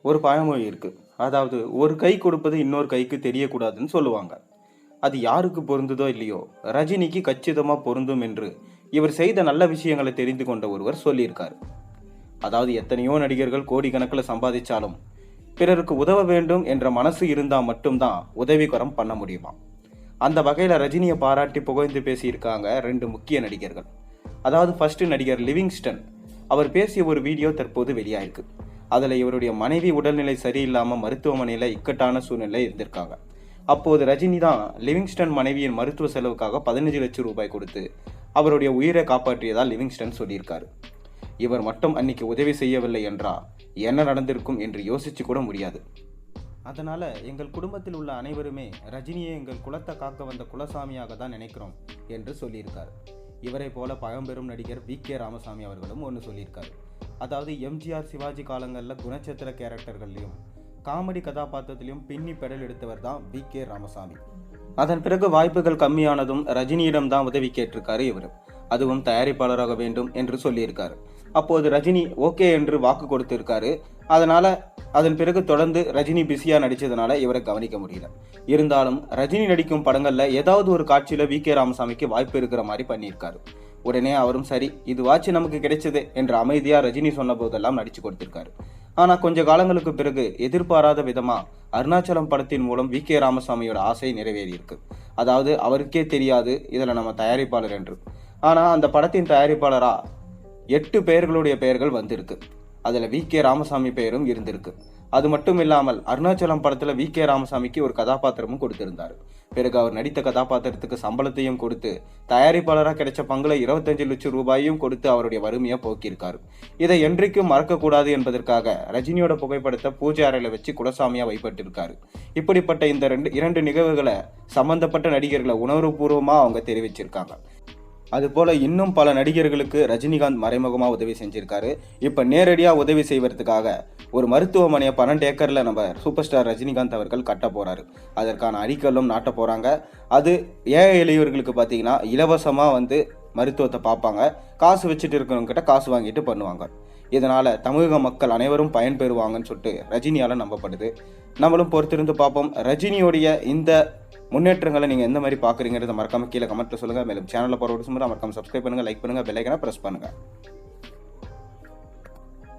ஒரு பழமொழி இருக்கு. அதாவது ஒரு கை கொடுப்பது இன்னொரு கைக்கு தெரியக்கூடாதுன்னு சொல்லுவாங்க. அது யாருக்கு பொருந்துதோ இல்லையோ, ரஜினிக்கு கச்சிதமா பொருந்தும் என்று இவர் செய்த நல்ல விஷயங்களை தெரிந்து கொண்ட ஒருவர் சொல்லியிருக்காரு. அதாவது எத்தனையோ நடிகர்கள் கோடிக்கணக்கில் சம்பாதிச்சாலும் பிறருக்கு உதவ வேண்டும் என்ற மனசு இருந்தா மட்டும்தான் உதவிகரம் பண்ண முடியுமா. அந்த வகையில ரஜினியை பாராட்டி புகழ்ந்து பேசியிருக்காங்க ரெண்டு முக்கிய நடிகர்கள். அதாவது ஃபர்ஸ்ட் நடிகர் லிவிங்ஸ்டன். அவர் பேசிய ஒரு வீடியோ தற்போது வெளியாயிருக்கு. அதில் இவருடைய மனைவி உடல்நிலை சரியில்லாமல் மருத்துவமனையில் இக்கட்டான சூழ்நிலை இருந்திருக்காங்க. அப்போது ரஜினி தான் லிவிங்ஸ்டன் மனைவியின் மருத்துவ செலவுக்காக 15 லட்சம் ரூபாய் கொடுத்து அவருடைய உயிரை காப்பாற்றியதால் லிவிங்ஸ்டன் சொல்லியிருக்காரு. இவர் மட்டும் அன்னைக்கு உதவி செய்யவில்லை என்றா என்ன நடந்திருக்கும் என்று யோசிச்சு கூட முடியாது. அதனால எங்கள் குடும்பத்தில் உள்ள அனைவருமே ரஜினியை எங்கள் குலத்தை காக்க வந்த குலசாமியாக தான் நினைக்கிறோம் என்று சொல்லியிருக்காரு. இவரை போல பழம்பெரும் நடிகர் வி.கே. ராமசாமி அவர்களும் ஒன்று சொல்லியிருக்காரு. அதாவது எம்ஜிஆர் சிவாஜி காலங்களில் குணச்சித்திர கேரக்டர்கள்லையும் காமெடி கதாபாத்திரத்திலையும் பின்னி பெடல் எடுத்தவர் தான் வி.கே. ராமசாமி. அதன் பிறகு வாய்ப்புகள் கம்மியானதும் ரஜினியிடம் தான் உதவி கேட்டிருக்காரு இவர். அதுவும் தயாரிப்பாளராக வேண்டும் என்று சொல்லியிருக்காரு. அப்போது ரஜினி ஓகே என்று வாக்கு கொடுத்திருக்காரு. அதன் பிறகு தொடர்ந்து ரஜினி பிஸியா நடிச்சதுனால இவரை கவனிக்க முடியல. இருந்தாலும் ரஜினி நடிக்கும் படங்கள்ல ஏதாவது ஒரு காட்சியில வி.கே. ராமசாமிக்கு வாய்ப்பு இருக்கிற மாதிரி பண்ணியிருக்காரு. உடனே அவரும் சரி இதுவாச்சு நமக்கு கிடைச்சது என்று அமைதியா ரஜினி சொன்ன போதெல்லாம் நடிச்சு கொடுத்திருக்காரு. ஆனா கொஞ்ச காலங்களுக்கு பிறகு எதிர்பாராத விதமா அருணாச்சலம் படத்தின் மூலம் வி.கே. ராமசாமியோட ஆசை நிறைவேறியிருக்கு. அதாவது அவருக்கே தெரியாது இதுல நம்ம தயாரிப்பாளர் என்று. ஆனா அந்த படத்தின் தயாரிப்பாளரா 8 பெயர்களுடைய பெயர்கள் வந்திருக்கு. அதுல வி.கே. ராமசாமி பெயரும் இருந்திருக்கு. அது மட்டும் இல்லாமல் அருணாச்சலம் படத்துல வி.கே. ராமசாமிக்கு ஒரு கதாபாத்திரமும் கொடுத்திருந்தாரு. பிறகு அவர் நடித்த கதாபாத்திரத்துக்கு சம்பளத்தையும் கொடுத்து தயாரிப்பாளராக கிடைச்ச பங்குல 25 லட்சம் ரூபாயும் கொடுத்து அவருடைய வறுமையை போக்கியிருக்காரு. இதை என்றைக்கும் மறக்கக்கூடாது என்பதற்காக ரஜினியோட புகைப்படத்தை பூஜை அறையில வச்சு குலசாமியா வைப்பட்டிருக்காரு. இப்படிப்பட்ட இந்த இரண்டு நிகழ்வுகளை சம்பந்தப்பட்ட நடிகர்களை உணர்வுபூர்வமா அவங்க தெரிவிச்சிருக்காங்க. அதுபோல இன்னும் பல நடிகர்களுக்கு ரஜினிகாந்த் மறைமுகமா உதவி செஞ்சிருக்காரு. இப்ப நேரடியா உதவி செய்வதற்காக ஒரு மருத்துவமனையை 12 ஏக்கர்ல நம்ம சூப்பர் ஸ்டார் ரஜினிகாந்த் அவர்கள் கட்ட போறாரு. அதற்கான அடிக்கல்லும் நாட்ட போறாங்க. அது ஏழை எளியவர்களுக்கு பார்த்தீங்கன்னா இலவசமா மருத்துவத்தை பார்ப்பாங்க. காசு வச்சுட்டு இருக்கிறவங்க கிட்ட காசு வாங்கிட்டு பண்ணுவாங்க. இதனால தமிழக மக்கள் அனைவரும் பயன்பெறுவாங்கன்னு சொல்லிட்டு ரஜினியால நம்பப்படுது. நம்மளும் பொறுத்திருந்து பார்ப்போம். ரஜினியோடைய இந்த முன்னேற்றங்களை நீங்கள் எந்த மாதிரி பார்க்குறீங்கிறத மறக்காம கீழே கமெண்ட்டில் சொல்லுங்கள். மேலும் சேனலில் போகிற மறக்காம சப்ஸ்கிரைப் பண்ணுங்கள், லைக் பண்ணுங்கள், பெல் ஐக்கனை ப்ரெஸ் பண்ணுங்கள்.